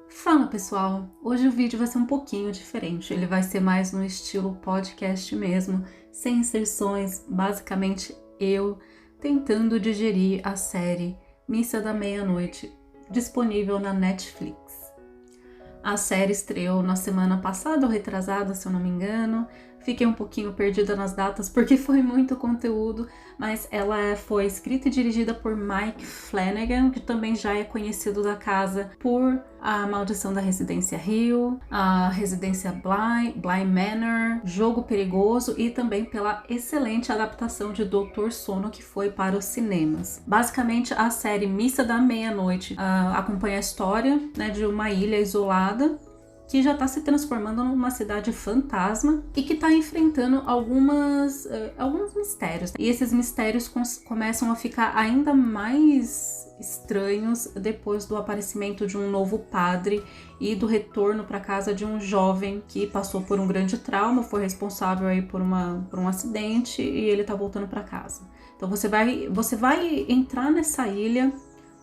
Fala pessoal, hoje o vídeo vai ser um pouquinho diferente, ele vai ser mais no estilo podcast mesmo, sem inserções, basicamente eu tentando digerir a série Missa da Meia-Noite, disponível na Netflix. A série estreou na semana passada ou retrasada, se eu não me engano. Fiquei um pouquinho perdida nas datas porque foi muito conteúdo, mas ela foi escrita e dirigida por Mike Flanagan, que também já é conhecido da casa por A Maldição da Residência Hill, a Residência Bly Manor, Jogo Perigoso e também pela excelente adaptação de Doutor Sono que foi para os cinemas. Basicamente, a série Missa da Meia-Noite acompanha a história, né, de uma ilha isolada que já está se transformando numa cidade fantasma e que está enfrentando alguns mistérios. E esses mistérios começam a ficar ainda mais estranhos depois do aparecimento de um novo padre e do retorno para casa de um jovem que passou por um grande trauma, foi responsável aí por um acidente e ele está voltando para casa. Então você vai entrar nessa ilha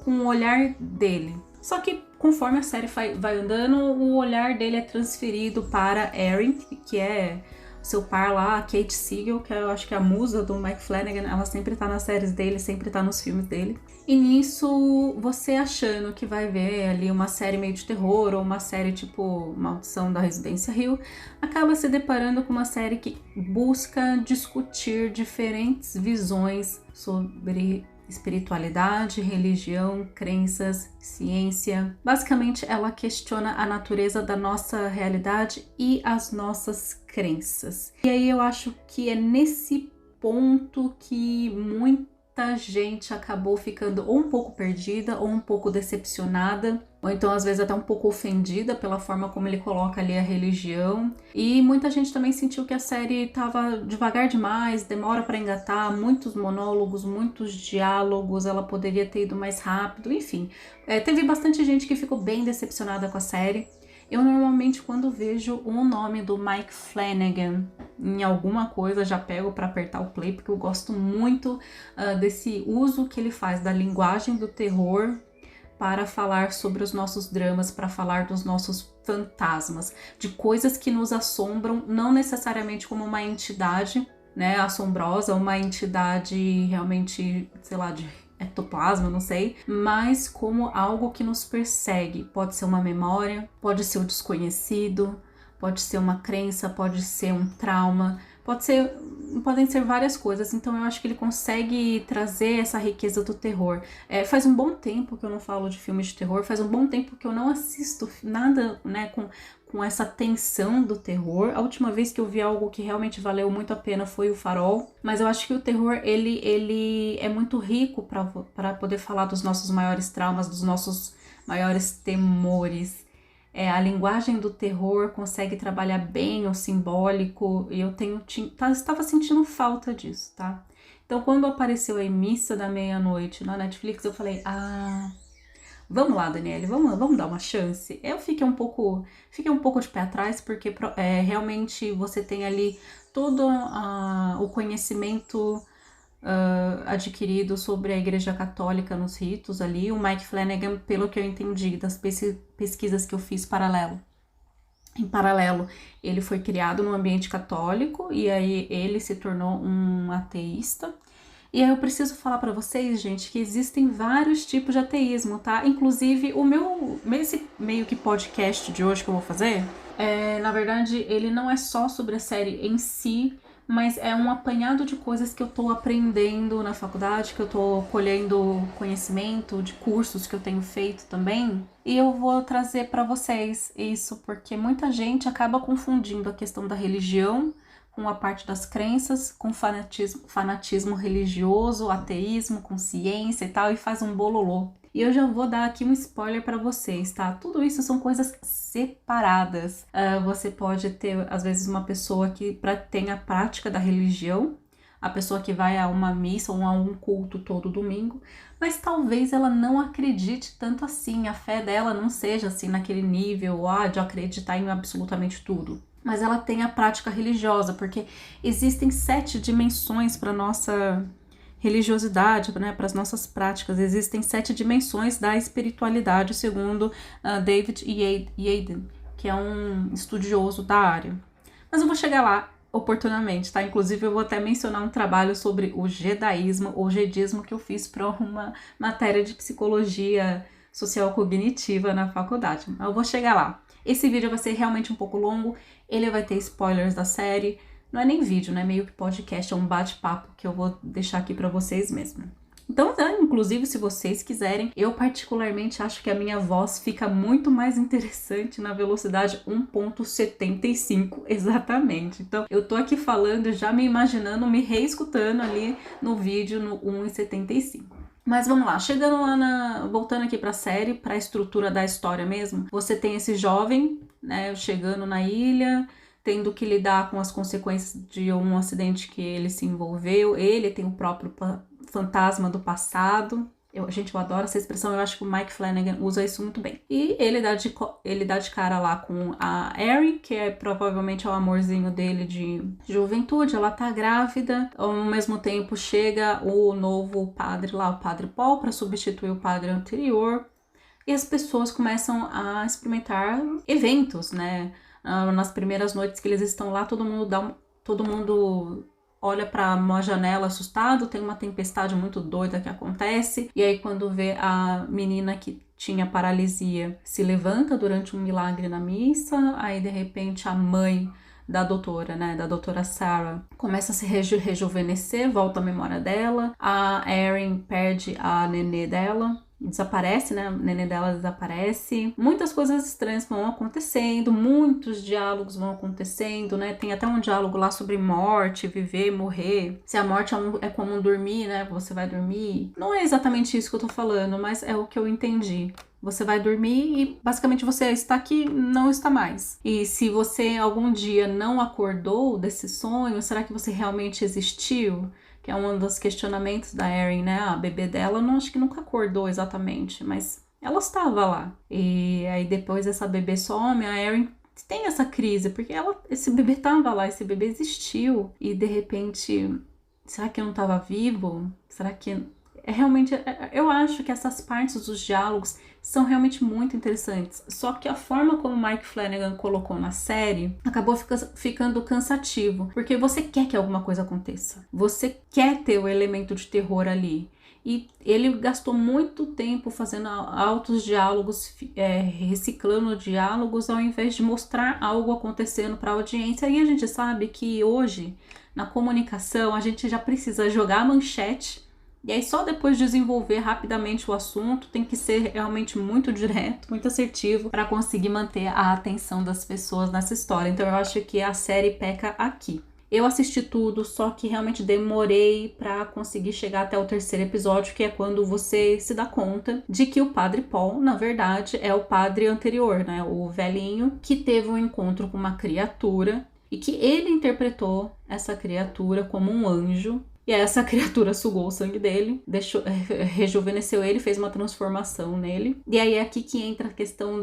com o olhar dele. Só que conforme a série vai andando, o olhar dele é transferido para Erin, que é seu par lá, a Kate Siegel, que eu acho que é a musa do Mike Flanagan, ela sempre tá nas séries dele, sempre tá nos filmes dele. E nisso, você achando que vai ver ali uma série meio de terror ou uma série tipo Maldição da Residência Hill, acaba se deparando com uma série que busca discutir diferentes visões sobre espiritualidade, religião, crenças, ciência. Basicamente, ela questiona a natureza da nossa realidade e as nossas crenças. E aí eu acho que é nesse ponto que muita gente acabou ficando ou um pouco perdida ou um pouco decepcionada, ou então às vezes até um pouco ofendida pela forma como ele coloca ali a religião. E muita gente também sentiu que a série estava devagar demais, demora para engatar, muitos monólogos, muitos diálogos, ela poderia ter ido mais rápido, enfim. Teve bastante gente que ficou bem decepcionada com a série. Eu normalmente, quando vejo o nome do Mike Flanagan em alguma coisa, já pego para apertar o play, porque eu gosto muito desse uso que ele faz da linguagem do terror para falar sobre os nossos dramas, para falar dos nossos fantasmas, de coisas que nos assombram, não necessariamente como uma entidade, né, assombrosa, uma entidade realmente, sei lá, de ectoplasma, não sei, mas como algo que nos persegue. Pode ser uma memória, pode ser o desconhecido, pode ser uma crença, pode ser um trauma, podem ser várias coisas. Então eu acho que ele consegue trazer essa riqueza do terror. Faz um bom tempo que eu não falo de filmes de terror, faz um bom tempo que eu não assisto nada, né, com essa tensão do terror. A última vez que eu vi algo que realmente valeu muito a pena foi o Farol, mas eu acho que o terror ele é muito rico para poder falar dos nossos maiores traumas, dos nossos maiores temores. A linguagem do terror consegue trabalhar bem o simbólico e eu estava sentindo falta disso, tá? Então quando apareceu a Missa da Meia-Noite na Netflix, eu falei, vamos lá, Daniele, vamos dar uma chance. Eu fiquei um pouco de pé atrás, porque realmente você tem ali todo o conhecimento adquirido sobre a Igreja Católica nos ritos ali. O Mike Flanagan, pelo que eu entendi das pesquisas que eu fiz em paralelo, ele foi criado no ambiente católico e aí ele se tornou um ateísta. E aí eu preciso falar para vocês, gente, que existem vários tipos de ateísmo, tá? Inclusive, esse meio que podcast de hoje que eu vou fazer, na verdade, ele não é só sobre a série em si, mas é um apanhado de coisas que eu tô aprendendo na faculdade, que eu tô colhendo conhecimento, de cursos que eu tenho feito também. E eu vou trazer para vocês isso, porque muita gente acaba confundindo a questão da religião com a parte das crenças, com fanatismo religioso, ateísmo, com ciência e tal, e faz um bololô. E eu já vou dar aqui um spoiler para vocês, tá? Tudo isso são coisas separadas. Você pode ter, às vezes, uma pessoa que tem a prática da religião, a pessoa que vai a uma missa ou a um culto todo domingo, mas talvez ela não acredite tanto assim, a fé dela não seja assim naquele nível de acreditar em absolutamente tudo. Mas ela tem a prática religiosa, porque existem 7 dimensões para nossa religiosidade, né, para as nossas práticas. Existem 7 dimensões da espiritualidade, segundo David Yaden, que é um estudioso da área. Mas eu vou chegar lá oportunamente, tá? Inclusive eu vou até mencionar um trabalho sobre o jedaísmo ou jedismo que eu fiz para uma matéria de psicologia social cognitiva na faculdade. Eu vou chegar lá. Esse vídeo vai ser realmente um pouco longo, ele vai ter spoilers da série. Não é nem vídeo, né? Meio que podcast, é um bate-papo que eu vou deixar aqui para vocês mesmo. Então, inclusive, se vocês quiserem, eu particularmente acho que a minha voz fica muito mais interessante na velocidade 1.75, exatamente. Então, eu tô aqui falando, já me imaginando, me reescutando ali no vídeo no 1.75. Mas vamos lá, chegando lá voltando aqui pra série, pra estrutura da história mesmo, você tem esse jovem, né, chegando na ilha, tendo que lidar com as consequências de um acidente que ele se envolveu. Ele tem o próprio fantasma do passado. Eu adoro essa expressão, eu acho que o Mike Flanagan usa isso muito bem. E ele dá de cara lá com a Erin, que é provavelmente o amorzinho dele de juventude. Ela tá grávida. Ao mesmo tempo chega o novo padre lá, o Padre Paul, para substituir o padre anterior. E as pessoas começam a experimentar eventos, né? Nas primeiras noites que eles estão lá, todo mundo olha para uma janela assustado, tem uma tempestade muito doida que acontece, e aí quando vê a menina que tinha paralisia se levanta durante um milagre na missa, aí de repente a mãe da doutora Sarah, começa a se rejuvenescer, volta a memória dela, a Erin perde a nenê dela, desaparece, né? A nenê dela desaparece. Muitas coisas estranhas vão acontecendo, muitos diálogos vão acontecendo, né? Tem até um diálogo lá sobre morte, viver, morrer. Se a morte é como dormir, né? Você vai dormir. Não é exatamente isso que eu tô falando, mas é o que eu entendi. Você vai dormir e basicamente você está aqui, não está mais. E se você algum dia não acordou desse sonho, será que você realmente existiu? Que é um dos questionamentos da Erin, né? A bebê dela, não acho que nunca acordou exatamente, mas ela estava lá. E aí depois essa bebê some, a Erin tem essa crise, porque esse bebê estava lá, esse bebê existiu. E de repente, será que eu não estava vivo? Será que... eu acho que essas partes dos diálogos são realmente muito interessantes. Só que a forma como Mike Flanagan colocou na série acabou ficando cansativo, porque você quer que alguma coisa aconteça. Você quer ter o elemento de terror ali. E ele gastou muito tempo fazendo altos diálogos, reciclando diálogos, ao invés de mostrar algo acontecendo para a audiência. E a gente sabe que hoje, na comunicação, a gente já precisa jogar a manchete. E aí só depois de desenvolver rapidamente o assunto, tem que ser realmente muito direto, muito assertivo para conseguir manter a atenção das pessoas nessa história. Então eu acho que a série peca aqui. Eu assisti tudo, só que realmente demorei para conseguir chegar até o 3º episódio, que é quando você se dá conta de que o Padre Paul, na verdade, é o padre anterior, né? O velhinho que teve um encontro com uma criatura e que ele interpretou essa criatura como um anjo. E essa criatura sugou o sangue dele, rejuvenesceu ele, fez uma transformação nele. E aí é aqui que entra a questão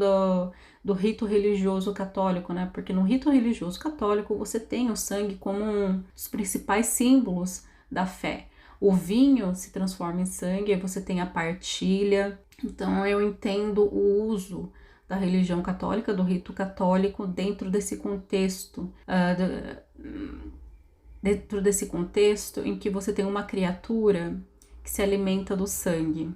do rito religioso católico, né? Porque no rito religioso católico você tem o sangue como um dos principais símbolos da fé. O vinho se transforma em sangue, aí você tem a partilha. Então eu entendo o uso da religião católica, do rito católico, dentro desse contexto em que você tem uma criatura que se alimenta do sangue.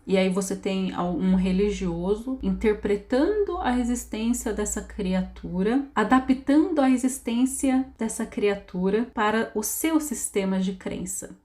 E aí você tem um religioso interpretando a existência dessa criatura, adaptando a existência dessa criatura para o seu sistema de crença,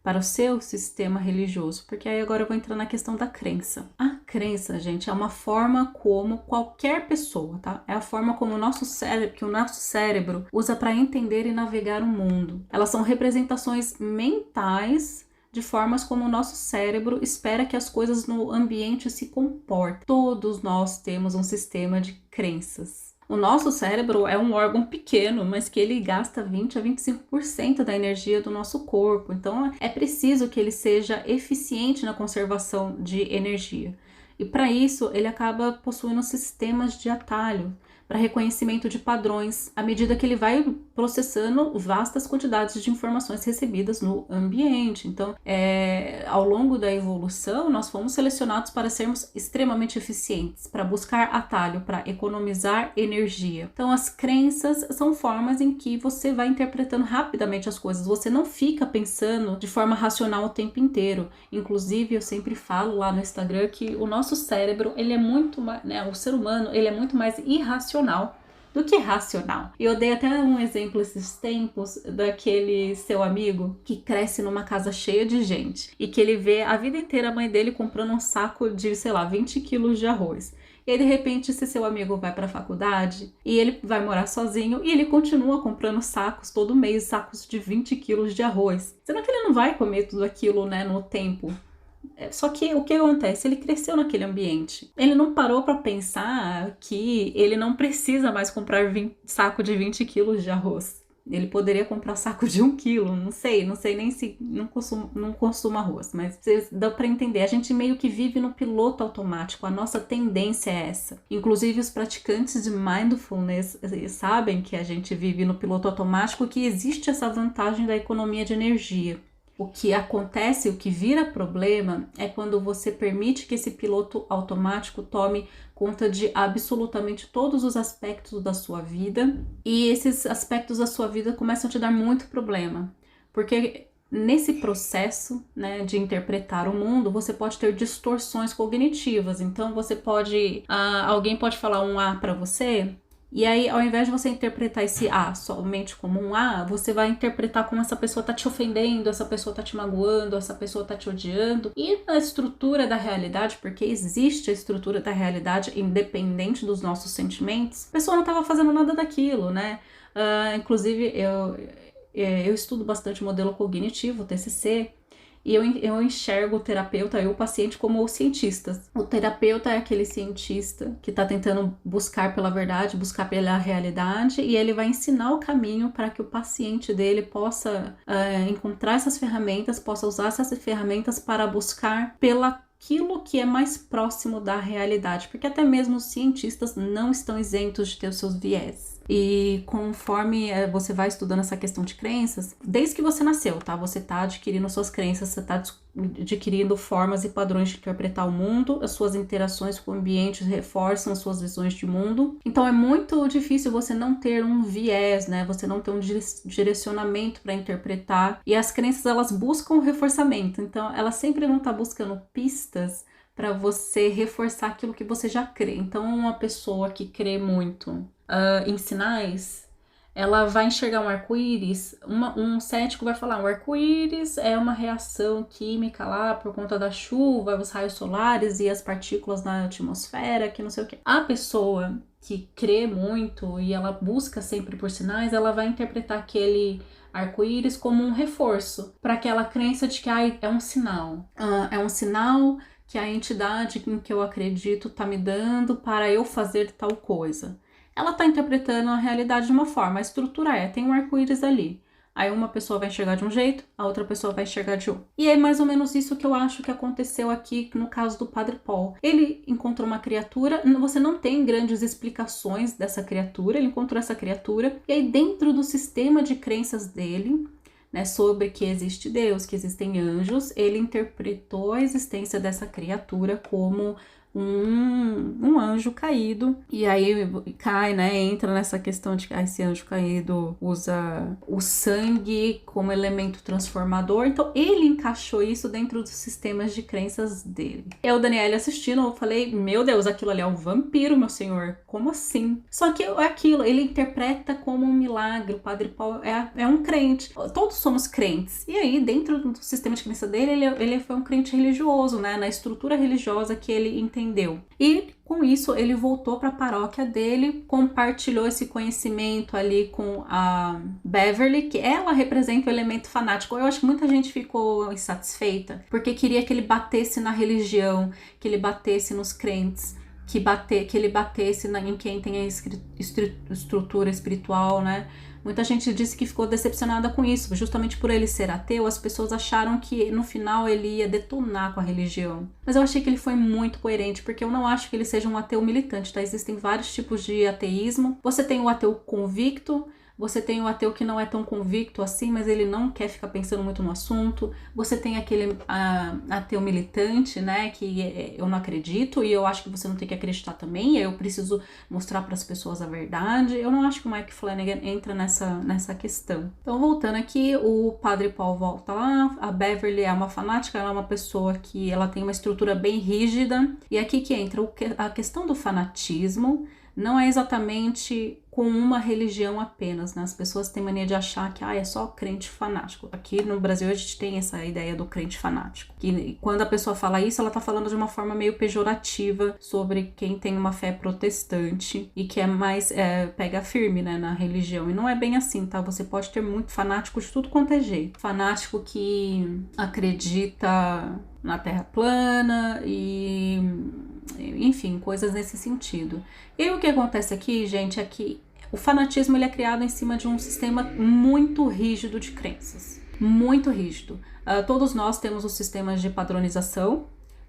para o seu sistema religioso. Porque aí agora eu vou entrar na questão da crença. A crença, gente, é uma forma como qualquer pessoa, tá? É a forma como o nosso cérebro usa para entender e navegar o mundo. Elas são representações mentais de formas como o nosso cérebro espera que as coisas no ambiente se comportem. Todos nós temos um sistema de crenças. O nosso cérebro é um órgão pequeno, mas que ele gasta 20 a 25% da energia do nosso corpo. Então é preciso que ele seja eficiente na conservação de energia. E para isso ele acaba possuindo sistemas de atalho, para reconhecimento de padrões, à medida que ele vai processando vastas quantidades de informações recebidas no ambiente. Então, ao longo da evolução, nós fomos selecionados para sermos extremamente eficientes, para buscar atalho, para economizar energia. Então, as crenças são formas em que você vai interpretando rapidamente as coisas. Você não fica pensando de forma racional o tempo inteiro. Inclusive, eu sempre falo lá no Instagram que o nosso cérebro, ele é muito mais, né, o ser humano, ele é muito mais irracional do que racional. Eu dei até um exemplo esses tempos daquele seu amigo que cresce numa casa cheia de gente e que ele vê a vida inteira a mãe dele comprando um saco de, 20 quilos de arroz. E aí, de repente, esse seu amigo vai para a faculdade e ele vai morar sozinho e ele continua comprando sacos todo mês, sacos de 20 quilos de arroz. Sendo que ele não vai comer tudo aquilo, né, no tempo. Só que o que acontece? Ele cresceu naquele ambiente. Ele não parou para pensar que ele não precisa mais comprar saco de 20 quilos de arroz. Ele poderia comprar saco de 1 quilo, não sei nem se não consumo arroz, mas dá para entender. A gente meio que vive no piloto automático, a nossa tendência é essa. Inclusive os praticantes de mindfulness sabem que a gente vive no piloto automático, que existe essa vantagem da economia de energia. O que acontece, o que vira problema é quando você permite que esse piloto automático tome conta de absolutamente todos os aspectos da sua vida, e esses aspectos da sua vida começam a te dar muito problema, porque nesse processo, né, de interpretar o mundo, você pode ter distorções cognitivas. Então você pode, alguém pode falar um A para você, e aí, ao invés de você interpretar esse A somente como um A, você vai interpretar como essa pessoa tá te ofendendo, essa pessoa tá te magoando, essa pessoa tá te odiando. E na estrutura da realidade, porque existe a estrutura da realidade independente dos nossos sentimentos, a pessoa não tava fazendo nada daquilo, né? Inclusive, eu estudo bastante modelo cognitivo, TCC, e eu enxergo o terapeuta e o paciente como cientistas. O terapeuta é aquele cientista que está tentando buscar pela verdade, buscar pela realidade, e ele vai ensinar o caminho para que o paciente dele possa encontrar essas ferramentas, possa usar essas ferramentas para buscar aquilo que é mais próximo da realidade, porque até mesmo os cientistas não estão isentos de ter os seus viés. E conforme você vai estudando essa questão de crenças, desde que você nasceu, tá? Você tá adquirindo suas crenças, você tá adquirindo formas e padrões de interpretar o mundo, as suas interações com o ambiente reforçam as suas visões de mundo. Então é muito difícil você não ter um viés, né? Você não ter um direcionamento para interpretar. E as crenças, elas buscam reforçamento. Então ela sempre não tá buscando pistas para você reforçar aquilo que você já crê. Então uma pessoa que crê muito em sinais, ela vai enxergar um arco-íris. Um cético vai falar, o arco-íris é uma reação química lá por conta da chuva, os raios solares e as partículas na atmosfera, que não sei o que. A pessoa que crê muito e ela busca sempre por sinais, ela vai interpretar aquele arco-íris como um reforço para aquela crença de que é um sinal. É um sinal que a entidade em que eu acredito está me dando para eu fazer tal coisa. Ela está interpretando a realidade de uma forma, a estrutura tem um arco-íris ali. Aí uma pessoa vai enxergar de um jeito, a outra pessoa vai enxergar de outro. E é mais ou menos isso que eu acho que aconteceu aqui no caso do Padre Paul. Ele encontrou uma criatura, você não tem grandes explicações dessa criatura, ele encontrou essa criatura, e aí dentro do sistema de crenças dele, né, sobre que existe Deus, que existem anjos, ele interpretou a existência dessa criatura como um anjo caído, e aí cai, né, entra nessa questão de que esse anjo caído usa o sangue como elemento transformador. Então ele encaixou isso dentro dos sistemas de crenças dele. Eu, Daniela, assistindo, eu falei, meu Deus, aquilo ali é um vampiro, meu senhor, como assim? Só que aquilo, ele interpreta como um milagre. O Padre Paul é um crente, todos somos crentes, e aí dentro do sistema de crença dele, ele foi um crente religioso, né, na estrutura religiosa que ele entendeu. E com isso ele voltou para a paróquia dele, compartilhou esse conhecimento ali com a Beverly, que ela representa o elemento fanático. Eu acho que muita gente ficou insatisfeita porque queria que ele batesse na religião, que ele batesse nos crentes, que ele batesse em quem tem a estrutura espiritual, né? Muita gente disse que ficou decepcionada com isso, justamente por ele ser ateu, as pessoas acharam que no final ele ia detonar com a religião. Mas eu achei que ele foi muito coerente, porque eu não acho que ele seja um ateu militante, tá? Existem vários tipos de ateísmo. Você tem o ateu convicto, você tem o ateu que não é tão convicto assim, mas ele não quer ficar pensando muito no assunto. Você tem aquele ateu militante, né, que eu não acredito e eu acho que você não tem que acreditar também, eu preciso mostrar para as pessoas a verdade. Eu não acho que o Mike Flanagan entra nessa questão. Então, voltando aqui, o Padre Paul volta lá, a Beverly é uma fanática, ela é uma pessoa que ela tem uma estrutura bem rígida, e aqui que entra a questão do fanatismo. Não é exatamente com uma religião apenas, né? As pessoas têm mania de achar que é só crente fanático. Aqui no Brasil a gente tem essa ideia do crente fanático. Que quando a pessoa fala isso, ela tá falando de uma forma meio pejorativa sobre quem tem uma fé protestante e que é mais pega firme, né, na religião. E não é bem assim, tá? Você pode ter muito fanático de tudo quanto é jeito. Fanático que acredita na Terra plana e... enfim, coisas nesse sentido. E o que acontece aqui, gente, é que o fanatismo ele é criado em cima de um sistema muito rígido de crenças. Muito rígido. Todos nós temos os sistemas de padronização.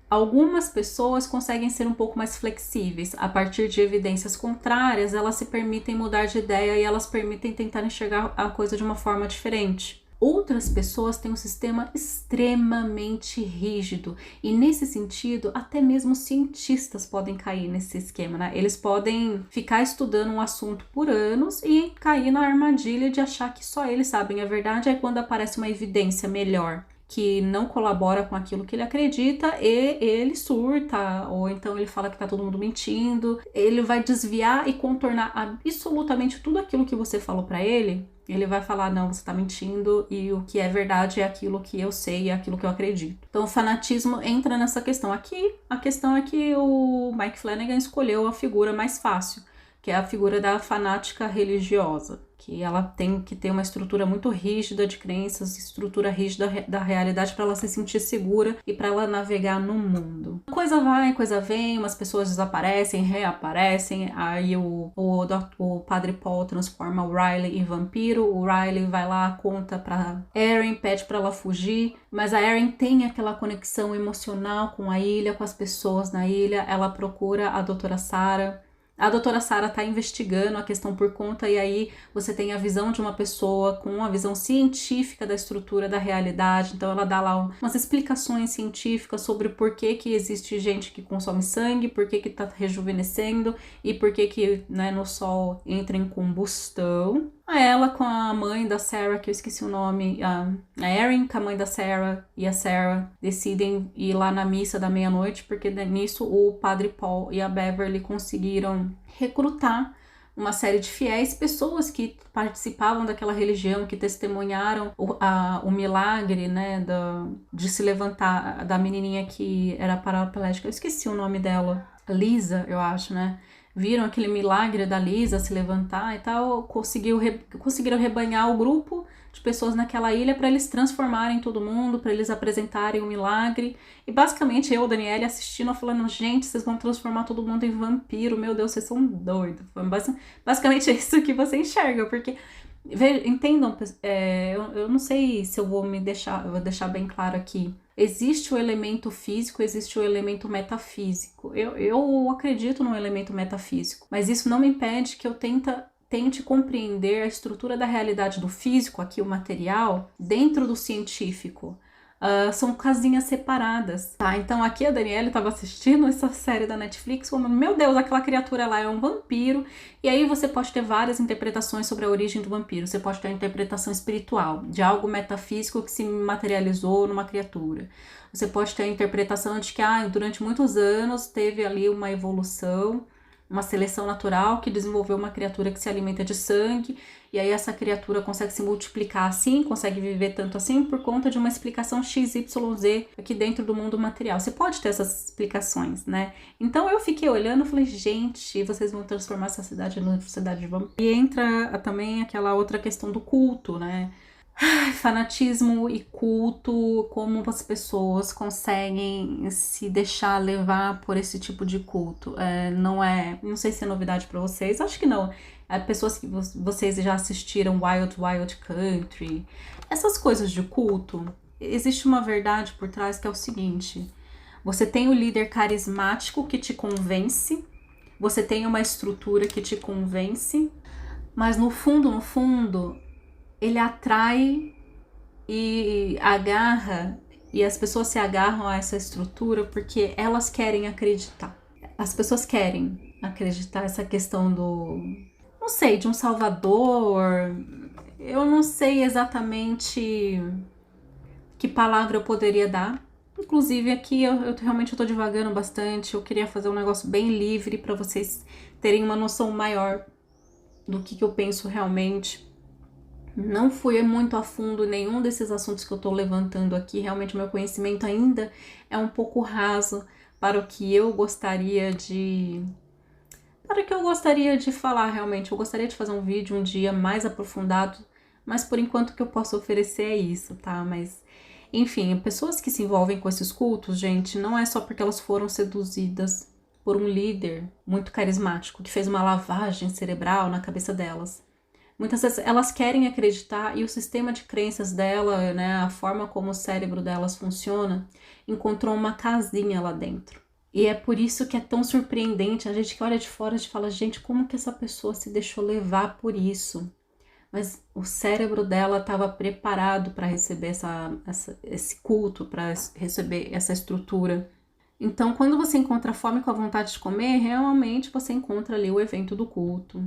Algumas pessoas conseguem ser um pouco mais flexíveis. A partir de evidências contrárias, elas se permitem mudar de ideia e elas permitem tentar enxergar a coisa de uma forma diferente. Outras pessoas têm um sistema extremamente rígido e nesse sentido até mesmo cientistas podem cair nesse esquema, né? Eles podem ficar estudando um assunto por anos e cair na armadilha de achar que só eles sabem a verdade. Aí quando aparece uma evidência melhor que não colabora com aquilo que ele acredita, e ele surta, ou então ele fala que tá todo mundo mentindo, ele vai desviar e contornar absolutamente tudo aquilo que você falou pra ele. Ele vai falar, não, você tá mentindo e o que é verdade é aquilo que eu sei, é aquilo que eu acredito. Então o fanatismo entra nessa questão. Aqui, a questão é que o Mike Flanagan escolheu a figura mais fácil, que é a figura da fanática religiosa, que ela tem que ter uma estrutura muito rígida de crenças, estrutura rígida da realidade para ela se sentir segura e para ela navegar no mundo. Coisa vai, coisa vem, umas pessoas desaparecem, reaparecem, aí o Padre Paul transforma o Riley em vampiro, o Riley vai lá, conta pra Erin, pede para ela fugir, mas a Erin tem aquela conexão emocional com a ilha, com as pessoas na ilha, ela procura a doutora Sarah. A doutora Sarah está investigando a questão por conta e aí você tem a visão de uma pessoa com uma visão científica da estrutura da realidade. Então ela dá lá umas explicações científicas sobre por que existe gente que consome sangue, por que está rejuvenescendo e por que né, no sol entra em combustão. Ela com a mãe da Sarah, que eu esqueci o nome, a Erin com a mãe da Sarah e a Sarah decidem ir lá na missa da meia-noite, porque nisso o Padre Paul e a Beverly conseguiram recrutar uma série de fiéis, pessoas que participavam daquela religião, que testemunharam o milagre, né, de se levantar da menininha que era paraplégica. Eu esqueci o nome dela, Lisa, eu acho, né? Viram aquele milagre da Lisa se levantar e tal, conseguiram rebanhar o grupo de pessoas naquela ilha para eles transformarem todo mundo, para eles apresentarem o milagre. E basicamente eu, Daniela, assistindo, falando, gente, vocês vão transformar todo mundo em vampiro, meu Deus, vocês são doidos. Basicamente é isso que você enxerga, porque... entendam, eu não sei se eu vou deixar bem claro aqui. Existe o elemento físico, existe o elemento metafísico. Eu acredito no elemento metafísico, mas isso não me impede que eu tente compreender a estrutura da realidade do físico, aqui o material, dentro do científico. São casinhas separadas, tá? Então aqui a Daniela estava assistindo essa série da Netflix, como, meu Deus, aquela criatura lá é um vampiro, e aí você pode ter várias interpretações sobre a origem do vampiro. Você pode ter a interpretação espiritual, de algo metafísico que se materializou numa criatura. Você pode ter a interpretação de que durante muitos anos teve ali uma evolução, uma seleção natural que desenvolveu uma criatura que se alimenta de sangue, e aí essa criatura consegue se multiplicar assim, consegue viver tanto assim por conta de uma explicação XYZ aqui dentro do mundo material. Você pode ter essas explicações, né? Então eu fiquei olhando e falei, gente, vocês vão transformar essa cidade numa cidade de vampiro. E entra também aquela outra questão do culto, né? Fanatismo e culto, como as pessoas conseguem se deixar levar por esse tipo de culto. Não sei se é novidade para vocês, acho que não. Pessoas que vocês já assistiram Wild Wild Country, essas coisas de culto, existe uma verdade por trás que é o seguinte: você tem o líder carismático que te convence, você tem uma estrutura que te convence, mas no fundo, ele atrai e agarra, e as pessoas se agarram a essa estrutura porque elas querem acreditar. As pessoas querem acreditar essa questão não sei, de um salvador. Eu não sei exatamente que palavra eu poderia dar. Inclusive aqui eu realmente estou divagando bastante, eu queria fazer um negócio bem livre para vocês terem uma noção maior do que eu penso realmente. Não fui muito a fundo em nenhum desses assuntos que eu estou levantando aqui, realmente meu conhecimento ainda é um pouco raso para o que eu gostaria de... Para o que eu gostaria de falar realmente. Eu gostaria de fazer um vídeo um dia mais aprofundado, mas por enquanto o que eu posso oferecer é isso, tá? Mas, enfim, pessoas que se envolvem com esses cultos, gente, não é só porque elas foram seduzidas por um líder muito carismático que fez uma lavagem cerebral na cabeça delas. Muitas vezes elas querem acreditar e o sistema de crenças dela, né, a forma como o cérebro delas funciona, encontrou uma casinha lá dentro. E é por isso que é tão surpreendente, a gente que olha de fora e fala, gente, como que essa pessoa se deixou levar por isso? Mas o cérebro dela estava preparado para receber esse culto, para receber essa estrutura. Então, quando você encontra fome com a vontade de comer, realmente você encontra ali o evento do culto.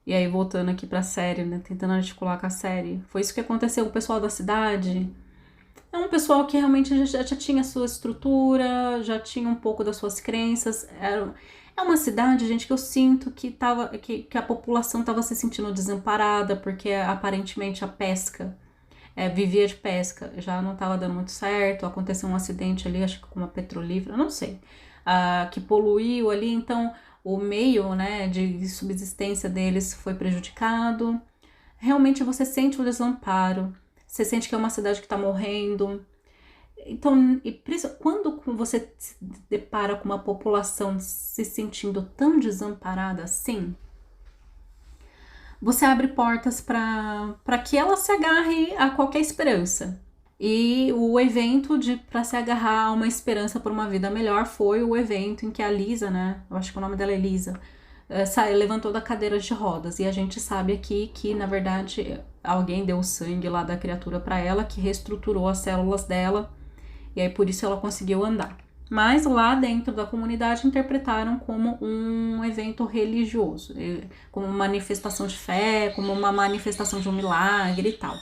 E aí, voltando aqui pra série, né, tentando articular com a série, foi isso que aconteceu com o pessoal da cidade. É um pessoal que realmente já tinha sua estrutura, já tinha um pouco das suas crenças. É uma cidade, gente, que eu sinto que a população estava se sentindo desamparada, porque aparentemente a pesca, vivia de pesca, já não estava dando muito certo. Aconteceu um acidente ali, acho que com uma petrolífera, não sei, que poluiu ali, então o meio, né, de subsistência deles foi prejudicado. Realmente você sente o desamparo, você sente que é uma cidade que está morrendo. Então, quando você se depara com uma população se sentindo tão desamparada assim, você abre portas para que ela se agarre a qualquer esperança. E o evento para se agarrar a uma esperança por uma vida melhor foi o evento em que a Lisa, né, eu acho que o nome dela é Lisa, levantou da cadeira de rodas. E a gente sabe aqui que, na verdade, alguém deu o sangue lá da criatura para ela, que reestruturou as células dela, e aí por isso ela conseguiu andar. Mas lá dentro da comunidade interpretaram como um evento religioso, como uma manifestação de fé, como uma manifestação de um milagre e tal.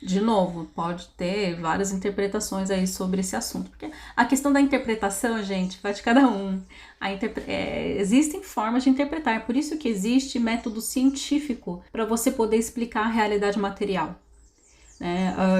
De novo, pode ter várias interpretações aí sobre esse assunto, porque a questão da interpretação, gente, vai de cada um. Existem formas de interpretar, é por isso que existe método científico para você poder explicar a realidade material.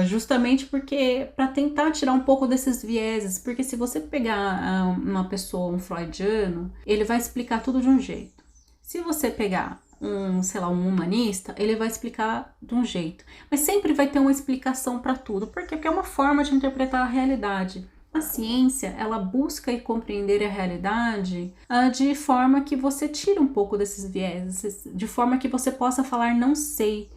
Justamente porque para tentar tirar um pouco desses vieses, porque se você pegar uma pessoa, um freudiano, ele vai explicar tudo de um jeito. Se você pegar um humanista, ele vai explicar de um jeito, mas sempre vai ter uma explicação para tudo. Por quê? Porque é uma forma de interpretar a realidade. A ciência, ela busca compreender a realidade de forma que você tire um pouco desses vieses, de forma que você possa falar não sei.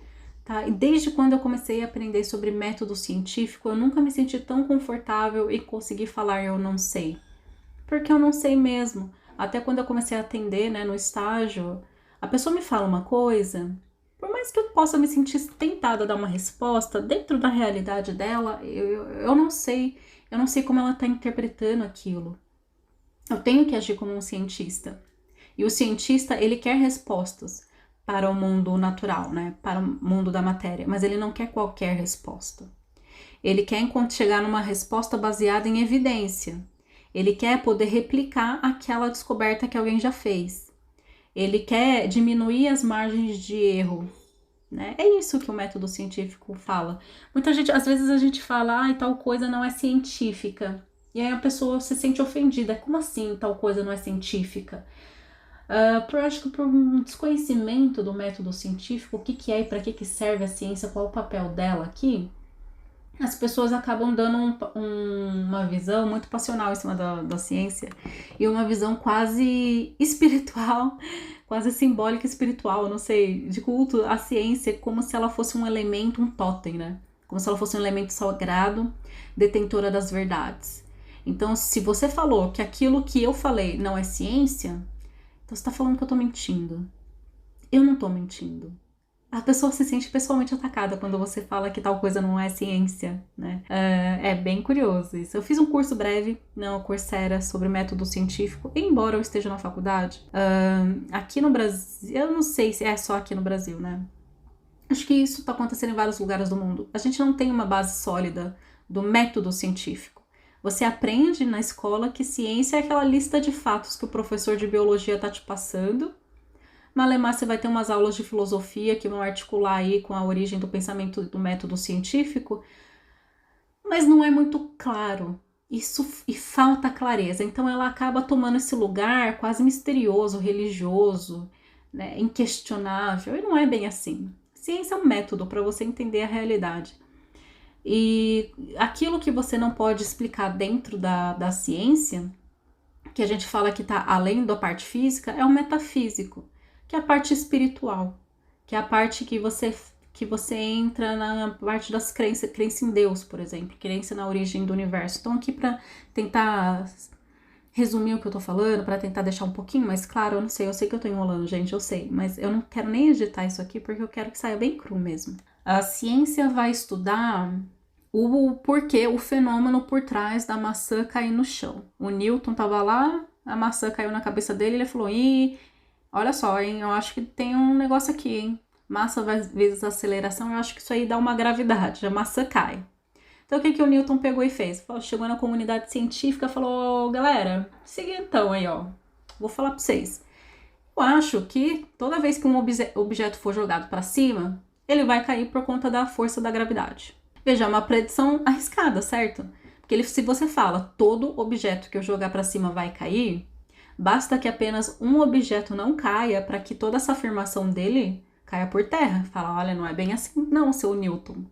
Tá? E desde quando eu comecei a aprender sobre método científico, eu nunca me senti tão confortável em conseguir falar eu não sei. Porque eu não sei mesmo. Até quando eu comecei a atender, né, no estágio, a pessoa me fala uma coisa, por mais que eu possa me sentir tentada a dar uma resposta, dentro da realidade dela, eu não sei. Eu não sei como ela está interpretando aquilo. Eu tenho que agir como um cientista. E o cientista, ele quer respostas para o mundo natural, né? Para o mundo da matéria, mas ele não quer qualquer resposta. Ele quer chegar numa resposta baseada em evidência. Ele quer poder replicar aquela descoberta que alguém já fez. Ele quer diminuir as margens de erro, né? É isso que o método científico fala. Muita gente, às vezes a gente fala, tal coisa não é científica. E aí a pessoa se sente ofendida. Como assim tal coisa não é científica? Acho que por um desconhecimento do método científico, o que é e para que serve a ciência, qual é o papel dela aqui, as pessoas acabam dando uma visão muito passional em cima da ciência e uma visão quase espiritual, quase simbólica espiritual, não sei, de culto à ciência, como se ela fosse um elemento, um totem, né? Como se ela fosse um elemento sagrado, detentora das verdades. Então, se você falou que aquilo que eu falei não é ciência, então você tá falando que eu tô mentindo. Eu não tô mentindo. A pessoa se sente pessoalmente atacada quando você fala que tal coisa não é ciência, né? É bem curioso isso. Eu fiz um curso breve na Coursera sobre método científico, embora eu esteja na faculdade. Aqui no Brasil, eu não sei se é só aqui no Brasil, né? Acho que isso está acontecendo em vários lugares do mundo. A gente não tem uma base sólida do método científico. Você aprende na escola que ciência é aquela lista de fatos que o professor de biologia está te passando. Malemar, você vai ter umas aulas de filosofia que vão articular aí com a origem do pensamento do método científico, mas não é muito claro. Isso e falta clareza. Então ela acaba tomando esse lugar quase misterioso, religioso, né, inquestionável. E não é bem assim. Ciência é um método para você entender a realidade. E aquilo que você não pode explicar dentro da ciência, que a gente fala que está além da parte física, é o metafísico, que é a parte espiritual, que é a parte que você entra na parte das crenças, crença em Deus, por exemplo, crença na origem do universo. Então aqui para tentar resumir o que eu tô falando, para tentar deixar um pouquinho mais claro, eu sei que eu tô enrolando, gente, eu sei, mas eu não quero nem editar isso aqui porque eu quero que saia bem cru mesmo. A ciência vai estudar o porquê, o fenômeno por trás da maçã cair no chão. O Newton tava lá, a maçã caiu na cabeça dele, ele falou, olha só, hein, eu acho que tem um negócio aqui, hein, massa vezes aceleração, eu acho que isso aí dá uma gravidade, a maçã cai. Então, o que o Newton pegou e fez? Chegou na comunidade científica e falou, galera, seguinte então aí, ó, vou falar pra vocês. Eu acho que toda vez que um objeto for jogado para cima, ele vai cair por conta da força da gravidade. Veja, é uma predição arriscada, certo? Porque se você fala, todo objeto que eu jogar para cima vai cair, basta que apenas um objeto não caia para que toda essa afirmação dele caia por terra. Fala, olha, não é bem assim não, seu Newton.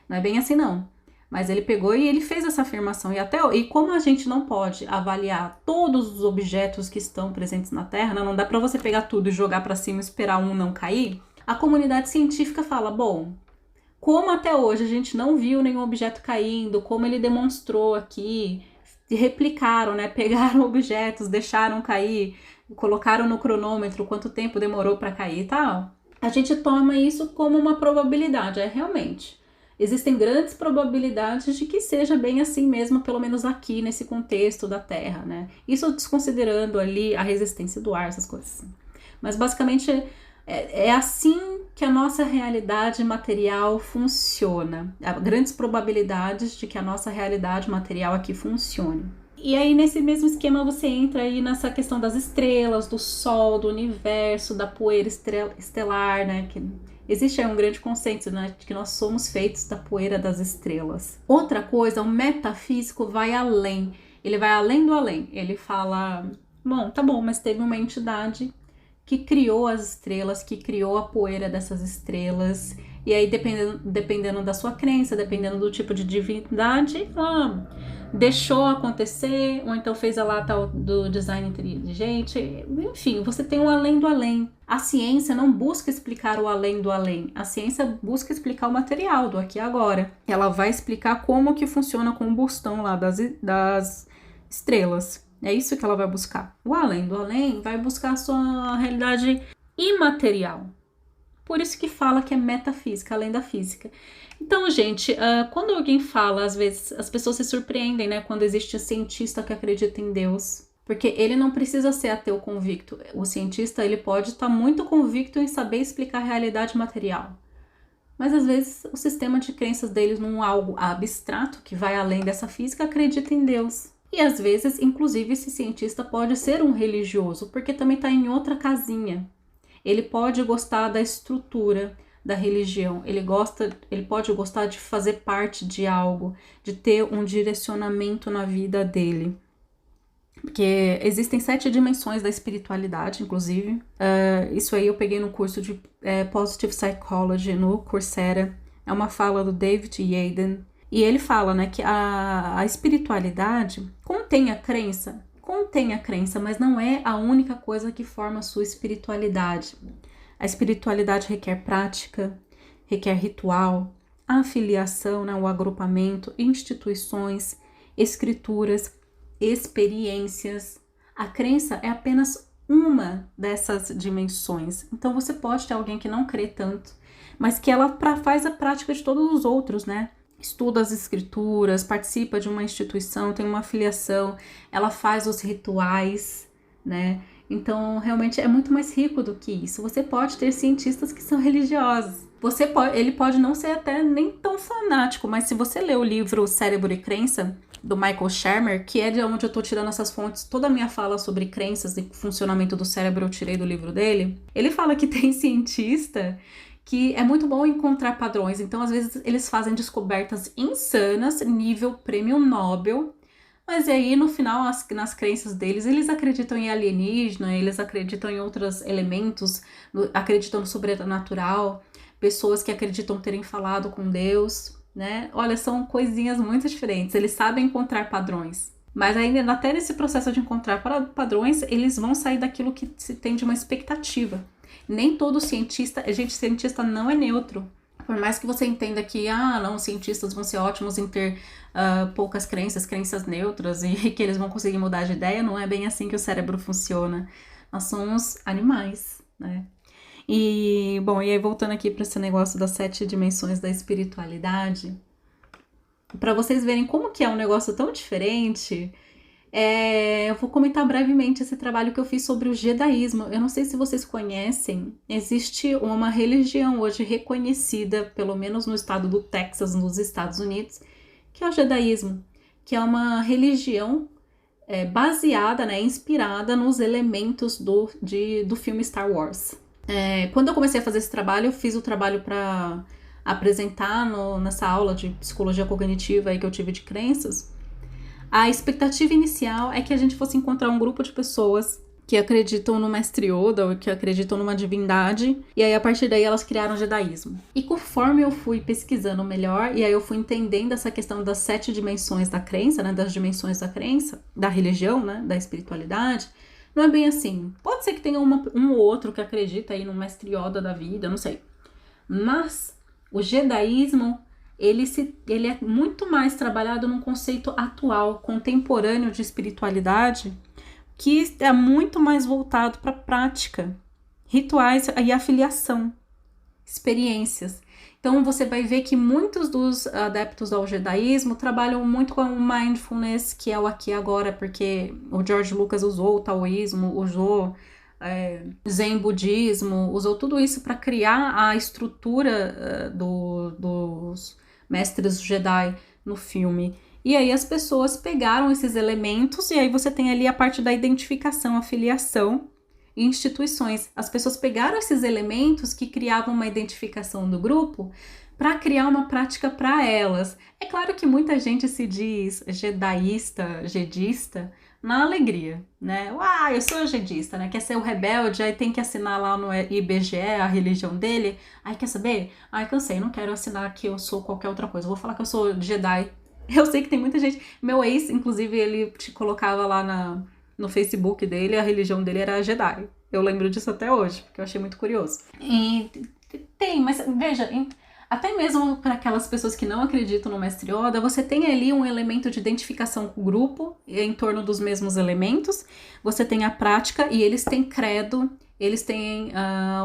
Não é bem assim não. Mas ele pegou e ele fez essa afirmação. E como a gente não pode avaliar todos os objetos que estão presentes na Terra, não dá para você pegar tudo e jogar para cima e esperar um não cair, a comunidade científica fala, bom, como até hoje a gente não viu nenhum objeto caindo, como ele demonstrou aqui, replicaram, né? Pegaram objetos, deixaram cair, colocaram no cronômetro quanto tempo demorou para cair e tal, a gente toma isso como uma probabilidade, realmente. Existem grandes probabilidades de que seja bem assim mesmo, pelo menos aqui nesse contexto da Terra, né? Isso desconsiderando ali a resistência do ar, essas coisas. Mas basicamente é assim que a nossa realidade material funciona. Há grandes probabilidades de que a nossa realidade material aqui funcione. E aí, nesse mesmo esquema, você entra aí nessa questão das estrelas, do Sol, do universo, da poeira estelar, né? Que existe aí um grande consenso, né? De que nós somos feitos da poeira das estrelas. Outra coisa, o metafísico vai além. Ele vai além do além. Ele fala, bom, tá bom, mas teve uma entidade que criou as estrelas, que criou a poeira dessas estrelas. E aí, dependendo da sua crença, dependendo do tipo de divindade, deixou acontecer, ou então fez a lá tal do design inteligente. Enfim, você tem um além do além. A ciência não busca explicar o além do além. A ciência busca explicar o material do aqui e agora. Ela vai explicar como que funciona a combustão lá das estrelas. É isso que ela vai buscar. O além do além vai buscar a sua realidade imaterial. Por isso que fala que é metafísica, além da física. Então, gente, quando alguém fala, às vezes as pessoas se surpreendem, né? Quando existe um cientista que acredita em Deus. Porque ele não precisa ser ateu convicto. O cientista, ele pode estar muito convicto em saber explicar a realidade material. Mas, às vezes, o sistema de crenças deles num algo abstrato, que vai além dessa física, acredita em Deus. E, às vezes, inclusive, esse cientista pode ser um religioso, porque também está em outra casinha. Ele pode gostar da estrutura da religião, ele pode gostar de fazer parte de algo, de ter um direcionamento na vida dele. porque existem 7 dimensões da espiritualidade, inclusive. Isso aí eu peguei no curso de Positive Psychology no Coursera. É uma fala do David Yaden. E ele fala, né, que a espiritualidade contém a crença, mas não é a única coisa que forma a sua espiritualidade. A espiritualidade requer prática, requer ritual, afiliação, né, o agrupamento, instituições, escrituras, experiências. A crença é apenas uma dessas dimensões. Então você pode ter alguém que não crê tanto, mas que ela faz a prática de todos os outros, né? Estuda as escrituras, participa de uma instituição, tem uma afiliação, ela faz os rituais, né? Então, realmente é muito mais rico do que isso. Você pode ter cientistas que são religiosos. Ele pode não ser até nem tão fanático, mas se você ler o livro Cérebro e Crença, do Michael Shermer, que é de onde eu tô tirando essas fontes, toda a minha fala sobre crenças e funcionamento do cérebro eu tirei do livro dele, ele fala que tem cientista que é muito bom encontrar padrões. Então, às vezes, eles fazem descobertas insanas, nível prêmio Nobel, mas aí, no final, nas crenças deles, eles acreditam em alienígena, eles acreditam em outros elementos, acreditam no sobrenatural, pessoas que acreditam terem falado com Deus, né? Olha, são coisinhas muito diferentes, eles sabem encontrar padrões. Mas ainda até nesse processo de encontrar padrões, eles vão sair daquilo que se tem de uma expectativa. Nem todo cientista não é neutro. Por mais que você entenda que, os cientistas vão ser ótimos em ter poucas crenças neutras e que eles vão conseguir mudar de ideia, não é bem assim que o cérebro funciona. Nós somos animais, né? E, bom, e aí voltando aqui para esse negócio das 7 dimensões da espiritualidade, para vocês verem como que é um negócio tão diferente, eu vou comentar brevemente esse trabalho que eu fiz sobre o jedaísmo. Eu não sei se vocês conhecem, existe uma religião hoje reconhecida, pelo menos no estado do Texas, nos Estados Unidos, que é o jedaísmo, que é uma religião baseada, né, inspirada nos elementos do filme Star Wars. Quando eu comecei a fazer esse trabalho, eu fiz o trabalho para apresentar nessa aula de psicologia cognitiva aí que eu tive de crenças. A expectativa inicial é que a gente fosse encontrar um grupo de pessoas que acreditam no mestre Yoda ou que acreditam numa divindade, e aí a partir daí elas criaram o jedaísmo. E conforme eu fui pesquisando melhor, e aí eu fui entendendo essa questão das 7 dimensões da crença, né, das dimensões da crença, da religião, né, da espiritualidade, não é bem assim. Pode ser que tenha um ou outro que acredita aí no mestre Yoda da vida, não sei. Mas o jedaísmo, ele é muito mais trabalhado num conceito atual, contemporâneo de espiritualidade, que é muito mais voltado para prática, rituais e afiliação, experiências. Então você vai ver que muitos dos adeptos ao jedaísmo trabalham muito com o mindfulness, que é o aqui e agora, porque o George Lucas usou o taoísmo, usou zen budismo, usou tudo isso para criar a estrutura dos mestres Jedi no filme. E aí as pessoas pegaram esses elementos e aí você tem ali a parte da identificação, afiliação e instituições. As pessoas pegaram esses elementos que criavam uma identificação do grupo para criar uma prática para elas. É claro que muita gente se diz jedista, na alegria, né? Eu sou jedista, né? Quer ser o rebelde, aí tem que assinar lá no IBGE a religião dele. Aí quer saber? Cansei, não quero assinar que eu sou qualquer outra coisa. Vou falar que eu sou Jedi. Eu sei que tem muita gente. Meu ex, inclusive, ele te colocava lá no Facebook dele, a religião dele era Jedi. Eu lembro disso até hoje, porque eu achei muito curioso. E tem, mas veja, até mesmo para aquelas pessoas que não acreditam no Mestre Yoda, você tem ali um elemento de identificação com o grupo, em torno dos mesmos elementos. Você tem a prática e eles têm credo, eles têm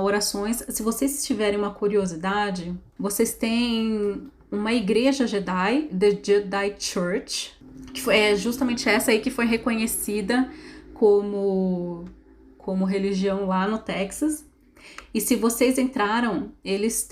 orações. Se vocês tiverem uma curiosidade, vocês têm uma igreja Jedi, The Jedi Church, que é justamente essa aí que foi reconhecida como religião lá no Texas. E se vocês entraram, eles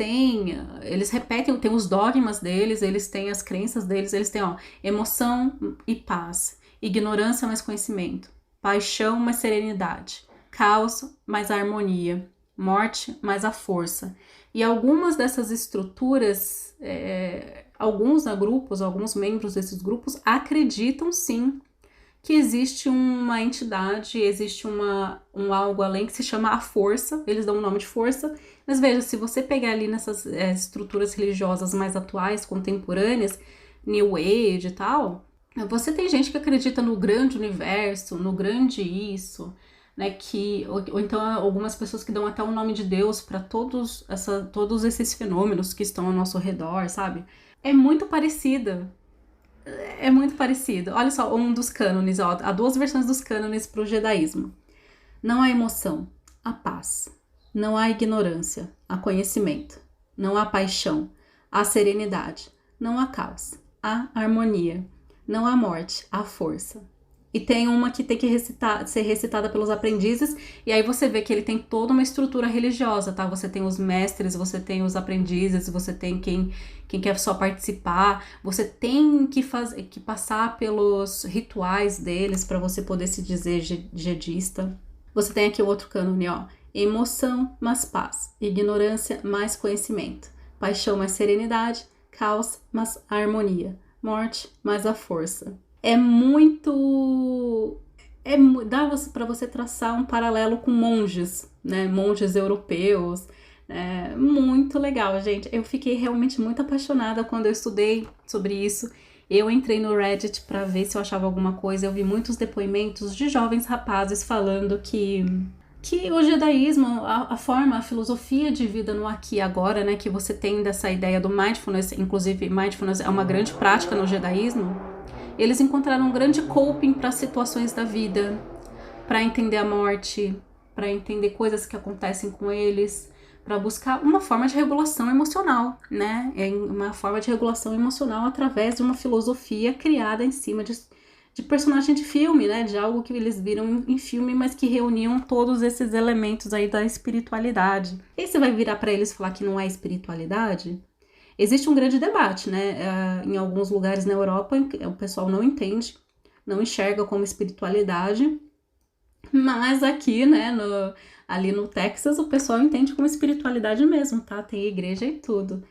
repetem, tem os dogmas deles, eles têm as crenças deles, eles têm, emoção e paz, ignorância mais conhecimento, paixão mais serenidade, caos mais harmonia, morte mais a força. E algumas dessas estruturas, alguns membros desses grupos acreditam sim que existe uma entidade, existe um algo além que se chama a força, eles dão o nome de força, mas veja, se você pegar ali nessas estruturas religiosas mais atuais, contemporâneas, New Age e tal, você tem gente que acredita no grande universo, no grande isso, né, ou então algumas pessoas que dão até o nome de Deus para todos esses fenômenos que estão ao nosso redor, sabe? É muito parecida. É muito parecido. Olha só, um dos cânones, ó, há duas versões dos cânones para o judaísmo. Não há emoção, há paz. Não há ignorância, há conhecimento. Não há paixão, há serenidade. Não há caos, há harmonia. Não há morte, há força. E tem uma que tem que ser recitada pelos aprendizes, e aí você vê que ele tem toda uma estrutura religiosa, tá? Você tem os mestres, você tem os aprendizes, você tem quem quer só participar, você tem que passar pelos rituais deles para você poder se dizer jedista. Você tem aqui o outro cânone, ó. Emoção, mais paz. Ignorância, mais conhecimento. Paixão, mais serenidade. Caos, mais harmonia. Morte, mais a força. Dá para você traçar um paralelo com monges, né? Monges europeus. Muito legal, gente. Eu fiquei realmente muito apaixonada quando eu estudei sobre isso. Eu entrei no Reddit para ver se eu achava alguma coisa. Eu vi muitos depoimentos de jovens rapazes falando que o judaísmo, a filosofia de vida no aqui e agora, né, que você tem dessa ideia do mindfulness, inclusive mindfulness é uma grande prática no judaísmo, eles encontraram um grande coping para situações da vida, para entender a morte, para entender coisas que acontecem com eles, para buscar uma forma de regulação emocional, né? Uma forma de regulação emocional através de uma filosofia criada em cima de personagem de filme, né? De algo que eles viram em filme, mas que reuniam todos esses elementos aí da espiritualidade. E você vai virar para eles e falar que não é espiritualidade? Existe um grande debate, né? Em alguns lugares na Europa, o pessoal não entende, não enxerga como espiritualidade, mas aqui, né, ali no Texas, o pessoal entende como espiritualidade mesmo, tá? Tem igreja e tudo.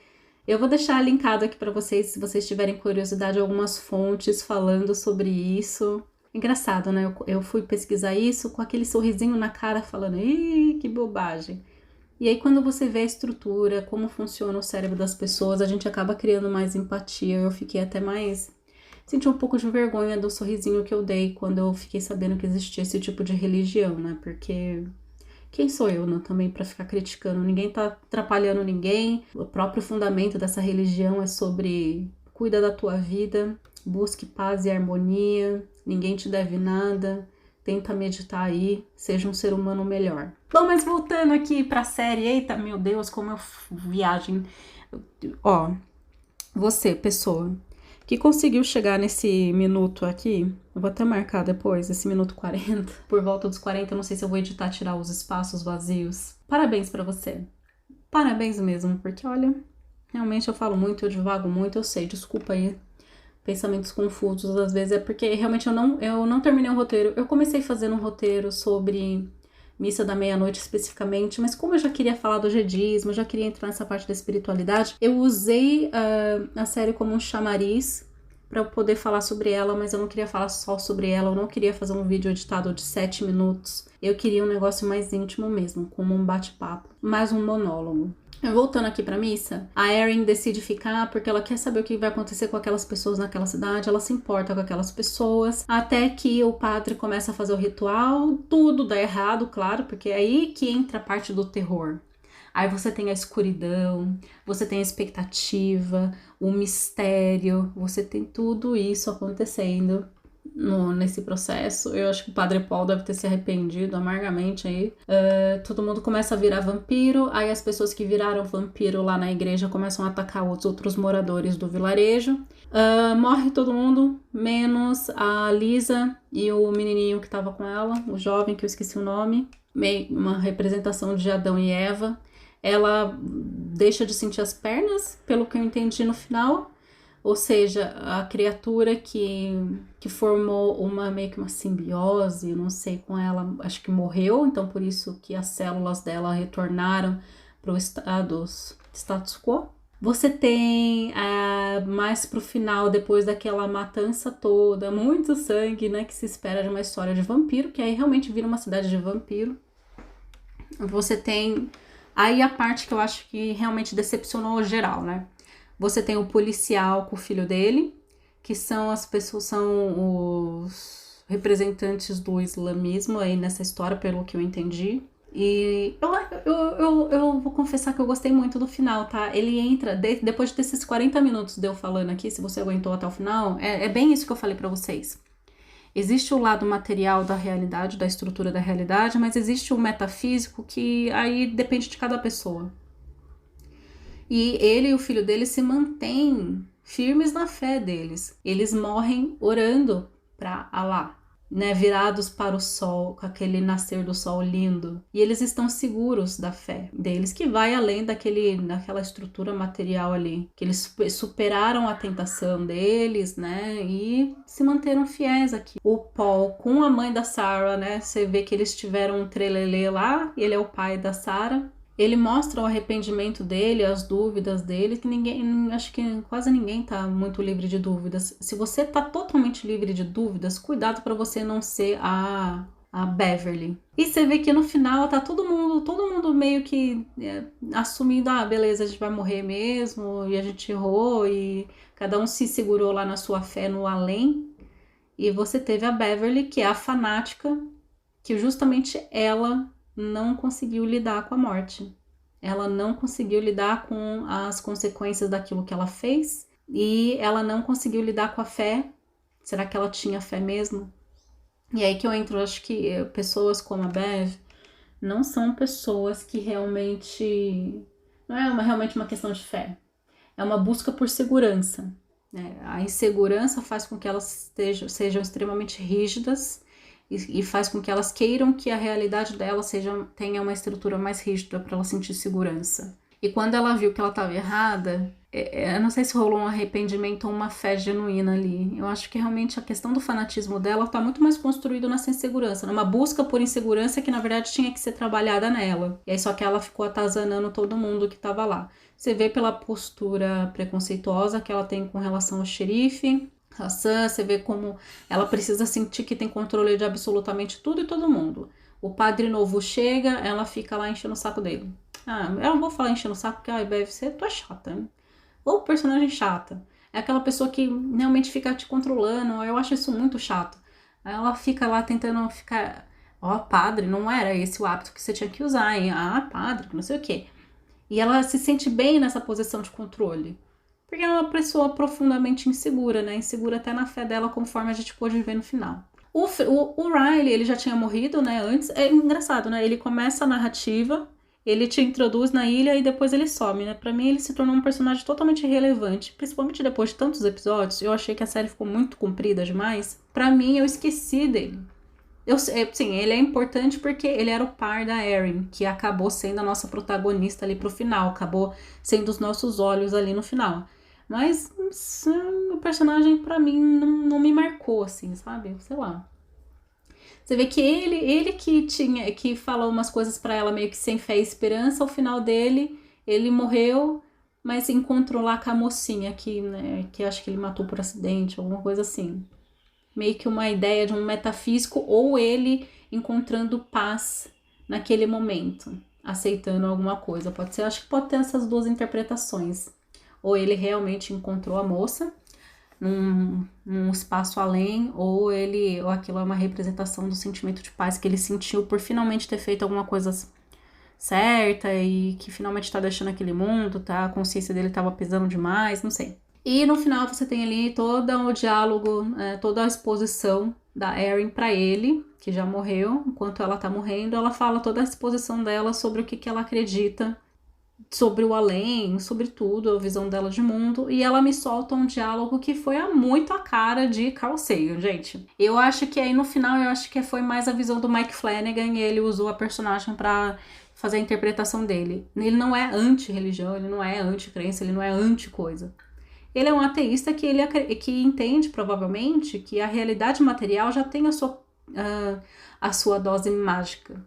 Eu vou deixar linkado aqui para vocês, se vocês tiverem curiosidade, algumas fontes falando sobre isso. Engraçado, né? Eu fui pesquisar isso com aquele sorrisinho na cara, falando, ih, que bobagem. E aí, quando você vê a estrutura, como funciona o cérebro das pessoas, a gente acaba criando mais empatia. Eu fiquei até mais... Senti um pouco de vergonha do sorrisinho que eu dei quando eu fiquei sabendo que existia esse tipo de religião, né? Porque quem sou eu, né, também para ficar criticando? Ninguém tá atrapalhando ninguém. O próprio fundamento dessa religião é sobre cuida da tua vida, busque paz e harmonia, ninguém te deve nada. Tenta meditar aí, seja um ser humano melhor. Bom, mas voltando aqui pra série, eita, meu Deus, como eu viagem. Ó, você, pessoa, que conseguiu chegar nesse minuto aqui, eu vou até marcar depois, esse minuto 40, por volta dos 40, eu não sei se eu vou editar, tirar os espaços vazios. Parabéns pra você. Parabéns mesmo, porque olha, realmente eu falo muito, eu divago muito, eu sei, desculpa aí. Pensamentos confusos, às vezes, é porque realmente eu não terminei o roteiro. Eu comecei fazendo um roteiro sobre missa da meia-noite especificamente, mas como eu já queria falar do jedismo, já queria entrar nessa parte da espiritualidade, eu usei a série como um chamariz para eu poder falar sobre ela, mas eu não queria falar só sobre ela, eu não queria fazer um vídeo editado de 7 minutos. Eu queria um negócio mais íntimo mesmo, como um bate-papo, mais um monólogo. Voltando aqui pra missa, a Erin decide ficar porque ela quer saber o que vai acontecer com aquelas pessoas naquela cidade, ela se importa com aquelas pessoas, até que o padre começa a fazer o ritual, tudo dá errado, claro, porque é aí que entra a parte do terror. Aí você tem a escuridão, você tem a expectativa, o mistério, você tem tudo isso acontecendo nesse processo. Eu acho que o Padre Paul deve ter se arrependido amargamente aí. Todo mundo começa a virar vampiro, aí as pessoas que viraram vampiro lá na igreja começam a atacar os outros moradores do vilarejo. Morre todo mundo, menos a Lisa e o menininho que tava com ela, o jovem que eu esqueci o nome, meio uma representação de Adão e Eva. Ela deixa de sentir as pernas, pelo que eu entendi no final. Ou seja, a criatura que formou meio que uma simbiose, não sei, com ela, acho que morreu, então por isso que as células dela retornaram para o status quo. Você tem mais pro final, depois daquela matança toda, muito sangue, né, que se espera de uma história de vampiro, que aí realmente vira uma cidade de vampiro. Você tem aí a parte que eu acho que realmente decepcionou geral, né? Você tem o policial com o filho dele, que são as pessoas, são os representantes do islamismo aí nessa história, pelo que eu entendi. E eu vou confessar que eu gostei muito do final, tá? Ele entra, depois desses 40 minutos de eu falando aqui, se você aguentou até o final, é bem isso que eu falei pra vocês. Existe o lado material da realidade, da estrutura da realidade, mas existe o metafísico que aí depende de cada pessoa. E ele e o filho dele se mantêm firmes na fé deles. Eles morrem orando para Alá, né, virados para o sol, com aquele nascer do sol lindo. E eles estão seguros da fé deles, que vai além daquela estrutura material ali. Que eles superaram a tentação deles, né, e se manteram fiéis aqui. O Paul com a mãe da Sarah, né, você vê que eles tiveram um trelelê lá, ele é o pai da Sarah. Ele mostra o arrependimento dele, as dúvidas dele, que acho que quase ninguém tá muito livre de dúvidas. Se você tá totalmente livre de dúvidas, cuidado para você não ser a Beverly. E você vê que no final tá todo mundo meio que assumindo, beleza, a gente vai morrer mesmo, e a gente errou, e cada um se segurou lá na sua fé no além. E você teve a Beverly, que é a fanática, que justamente ela não conseguiu lidar com a morte. Ela não conseguiu lidar com as consequências daquilo que ela fez e ela não conseguiu lidar com a fé. Será que ela tinha fé mesmo? E aí que eu entro, acho que pessoas como a Bev não são pessoas que realmente... Não é realmente uma questão de fé. É uma busca por segurança. Né? A insegurança faz com que elas sejam extremamente rígidas e faz com que elas queiram que a realidade dela tenha uma estrutura mais rígida para ela sentir segurança. E quando ela viu que ela estava errada, eu não sei se rolou um arrependimento ou uma fé genuína ali. Eu acho que realmente a questão do fanatismo dela está muito mais construído nessa insegurança, numa busca por insegurança que na verdade tinha que ser trabalhada nela. E aí só que ela ficou atazanando todo mundo que estava lá. Você vê pela postura preconceituosa que ela tem com relação ao xerife, Hassan, você vê como ela precisa sentir que tem controle de absolutamente tudo e todo mundo. O padre novo chega, ela fica lá enchendo o saco dele. Eu não vou falar enchendo o saco porque, Bev, tu é chata, né? Ou personagem chata. É aquela pessoa que realmente fica te controlando, eu acho isso muito chato. Ela fica lá tentando ficar... padre, não era esse o hábito que você tinha que usar, hein? Padre, não sei o quê. E ela se sente bem nessa posição de controle. Porque ela é uma pessoa profundamente insegura, né? Insegura até na fé dela, conforme a gente pôde ver no final. O Riley, ele já tinha morrido, né? Antes. É engraçado, né? Ele começa a narrativa, ele te introduz na ilha e depois ele some, né? Pra mim, ele se tornou um personagem totalmente irrelevante. Principalmente depois de tantos episódios. Eu achei que a série ficou muito comprida demais. Pra mim, eu esqueci dele. Sim, ele é importante porque ele era o par da Erin, que acabou sendo a nossa protagonista ali pro final. Acabou sendo os nossos olhos ali no final. Mas o personagem, pra mim, não me marcou, assim, sabe? Sei lá. Você vê que ele que falou umas coisas pra ela meio que sem fé e esperança, ao final dele, ele morreu, mas encontrou lá com a mocinha que acho que ele matou por acidente, alguma coisa assim. Meio que uma ideia de um metafísico, ou ele encontrando paz naquele momento, aceitando alguma coisa. Acho que pode ter essas duas interpretações. Ou ele realmente encontrou a moça num espaço além, ou aquilo é uma representação do sentimento de paz que ele sentiu por finalmente ter feito alguma coisa certa e que finalmente tá deixando aquele mundo, tá? A consciência dele tava pesando demais, não sei. E no final você tem ali todo o diálogo, toda a exposição da Erin pra ele, que já morreu, enquanto ela tá morrendo, ela fala toda a exposição dela sobre o que ela acredita, sobre o além, sobre tudo, a visão dela de mundo, e ela me solta um diálogo que foi muito a cara de Carl Sagan, gente. Eu acho que aí no final, foi mais a visão do Mike Flanagan, e ele usou a personagem pra fazer a interpretação dele. Ele não é anti-religião, ele não é anti-crença, ele não é anti-coisa. Ele é um ateísta que entende, provavelmente, que a realidade material já tem a sua dose mágica.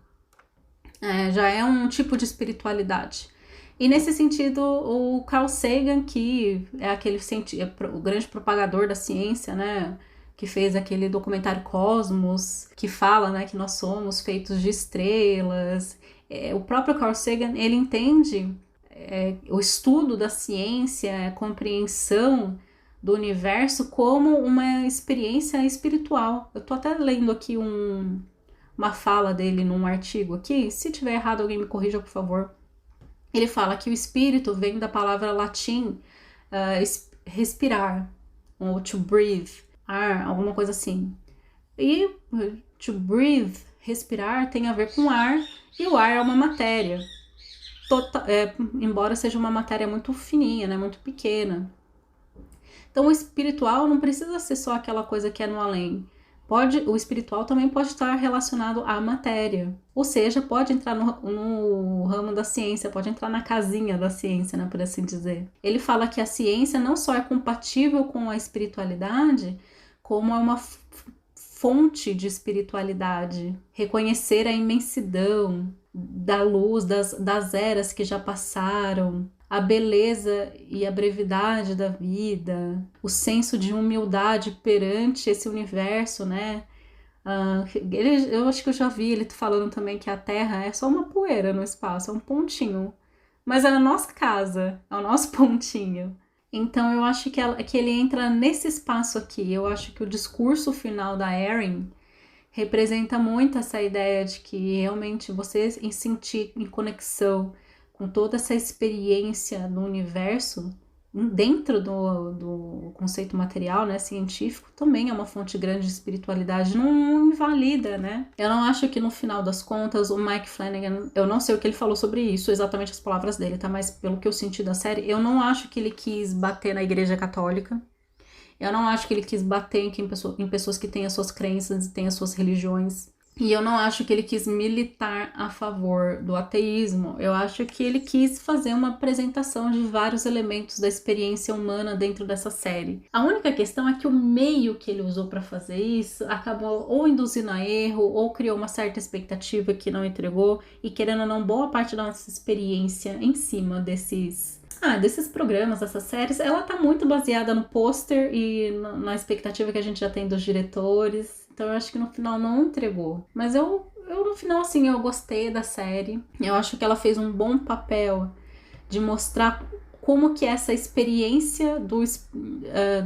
Já é um tipo de espiritualidade. E nesse sentido, o Carl Sagan, que é o grande propagador da ciência, né? Que fez aquele documentário Cosmos, que fala, né, que nós somos feitos de estrelas. O próprio Carl Sagan, ele entende o estudo da ciência, a compreensão do universo como uma experiência espiritual. Eu tô até lendo aqui uma fala dele num artigo aqui. Se tiver errado, alguém me corrija, por favor. Ele fala que o espírito vem da palavra latim respirar, ou to breathe, ar, alguma coisa assim. E to breathe, respirar, tem a ver com ar, e o ar é uma matéria. Embora seja uma matéria muito fininha, né, muito pequena. Então o espiritual não precisa ser só aquela coisa que é no além. O espiritual também pode estar relacionado à matéria. Ou seja, pode entrar no ramo da ciência, pode entrar na casinha da ciência, né, por assim dizer. Ele fala que a ciência não só é compatível com a espiritualidade, como é uma fonte de espiritualidade. Reconhecer a imensidão da luz, das eras que já passaram, a beleza e a brevidade da vida, o senso de humildade perante esse universo, né? Eu acho que eu já vi ele falando também que a Terra é só uma poeira no espaço, é um pontinho. Mas é a nossa casa, é o nosso pontinho. Então eu acho que ele entra nesse espaço aqui. Eu acho que o discurso final da Erin representa muito essa ideia de que realmente você se sentir em conexão com toda essa experiência no universo, dentro do conceito material, né, científico, também é uma fonte grande de espiritualidade, não invalida, né? Eu não acho que no final das contas o Mike Flanagan, eu não sei o que ele falou sobre isso, exatamente as palavras dele, tá? Mas pelo que eu senti da série, eu não acho que ele quis bater na Igreja Católica. Eu não acho que ele quis bater em pessoas que têm as suas crenças e têm as suas religiões. E eu não acho que ele quis militar a favor do ateísmo. Eu acho que ele quis fazer uma apresentação de vários elementos da experiência humana dentro dessa série. A única questão é que o meio que ele usou para fazer isso acabou ou induzindo a erro ou criou uma certa expectativa que não entregou. E querendo ou não, boa parte da nossa experiência em cima desses programas, dessas séries, ela tá muito baseada no pôster e na expectativa que a gente já tem dos diretores. Então eu acho que no final não entregou. Mas eu no final, assim, eu gostei da série. Eu acho que ela fez um bom papel de mostrar como que é essa experiência do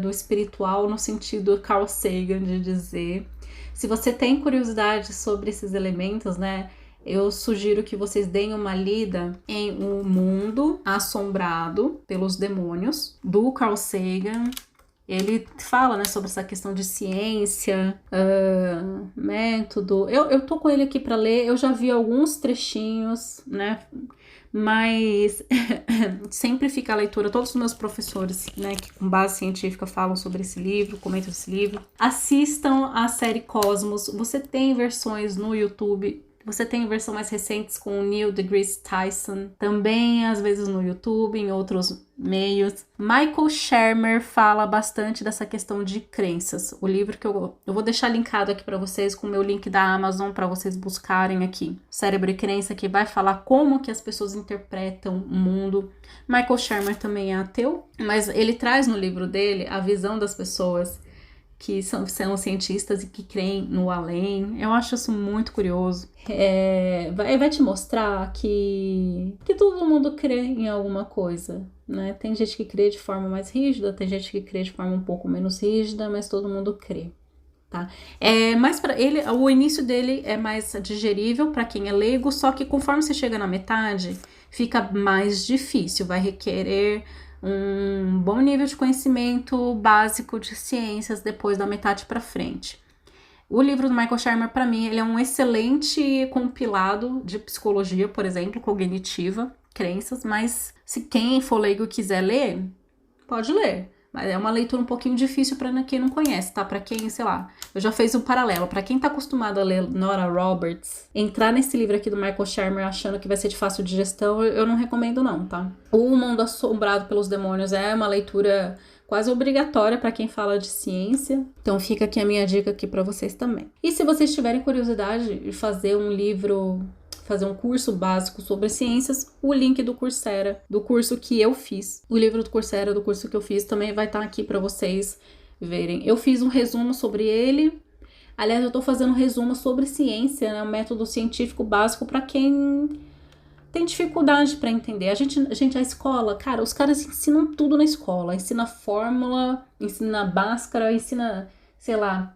espiritual, no sentido Carl Sagan de dizer. Se você tem curiosidade sobre esses elementos, né, eu sugiro que vocês deem uma lida em O Mundo Assombrado pelos Demônios, do Carl Sagan. Ele fala, né, sobre essa questão de ciência, método. Eu tô com ele aqui para ler, eu já vi alguns trechinhos, né, mas sempre fica a leitura. Todos os meus professores, né, que com base científica falam sobre esse livro, comentam esse livro. Assistam a série Cosmos. Você tem versões no YouTube. Você tem versões mais recentes com o Neil deGrasse Tyson, também às vezes no YouTube, em outros meios. Michael Shermer fala bastante dessa questão de crenças. O livro que eu vou deixar linkado aqui para vocês com o meu link da Amazon para vocês buscarem aqui. Cérebro e Crença, que vai falar como que as pessoas interpretam o mundo. Michael Shermer também é ateu, mas ele traz no livro dele a visão das pessoas que são cientistas e que creem no além. Eu acho isso muito curioso. Vai te mostrar que todo mundo crê em alguma coisa, né? Tem gente que crê de forma mais rígida, tem gente que crê de forma um pouco menos rígida, mas todo mundo crê, tá? Mas para ele, o início dele é mais digerível para quem é leigo, só que conforme você chega na metade, fica mais difícil, vai requerer um bom nível de conhecimento básico de ciências depois da metade para frente. O livro do Michael Shermer, para mim, ele é um excelente compilado de psicologia, por exemplo, cognitiva, crenças, mas se quem for leigo quiser ler, pode ler. Mas é uma leitura um pouquinho difícil para quem não conhece, tá? Para quem, sei lá, eu já fiz um paralelo. Para quem tá acostumado a ler Nora Roberts, entrar nesse livro aqui do Michael Shermer achando que vai ser de fácil digestão, eu não recomendo não, tá? O Mundo Assombrado pelos Demônios é uma leitura quase obrigatória para quem fala de ciência. Então fica aqui a minha dica aqui para vocês também. E se vocês tiverem curiosidade de fazer um livro fazer um curso básico sobre ciências, o link do Coursera, do curso que eu fiz. O livro do Coursera, do curso que eu fiz, também vai estar aqui para vocês verem. Eu fiz um resumo sobre ele. Aliás, eu tô fazendo um resumo sobre ciência, né? Um método científico básico para quem tem dificuldade para entender. A escola, cara, os caras ensinam tudo na escola. Ensina fórmula, ensina Bhaskara, ensina, sei lá,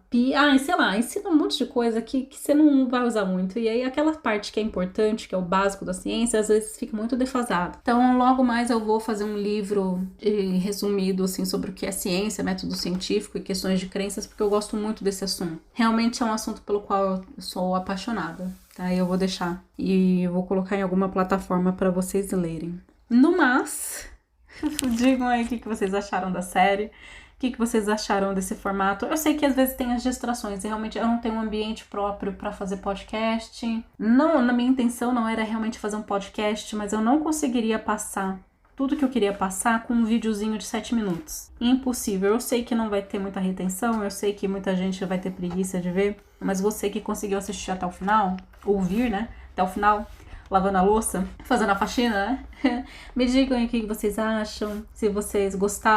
ensina um monte de coisa que você não vai usar muito. E aí aquela parte que é importante, que é o básico da ciência, às vezes fica muito defasado. Então, logo mais eu vou fazer um livro resumido, assim, sobre o que é ciência, método científico e questões de crenças, porque eu gosto muito desse assunto. Realmente é um assunto pelo qual eu sou apaixonada. Tá, eu vou deixar e eu vou colocar em alguma plataforma para vocês lerem. No mais, digam aí o que vocês acharam da série, o que vocês acharam desse formato. Eu sei que às vezes tem as distrações e realmente eu não tenho um ambiente próprio para fazer podcast. Não, na minha intenção não era realmente fazer um podcast, mas eu não conseguiria passar tudo que eu queria passar com um videozinho de 7 minutos. Impossível. Eu sei que não vai ter muita retenção, eu sei que muita gente vai ter preguiça de ver, mas você que conseguiu assistir até o final, ouvir, né, até o final, lavando a louça, fazendo a faxina, né? Me digam aí o que vocês acham, se vocês gostaram.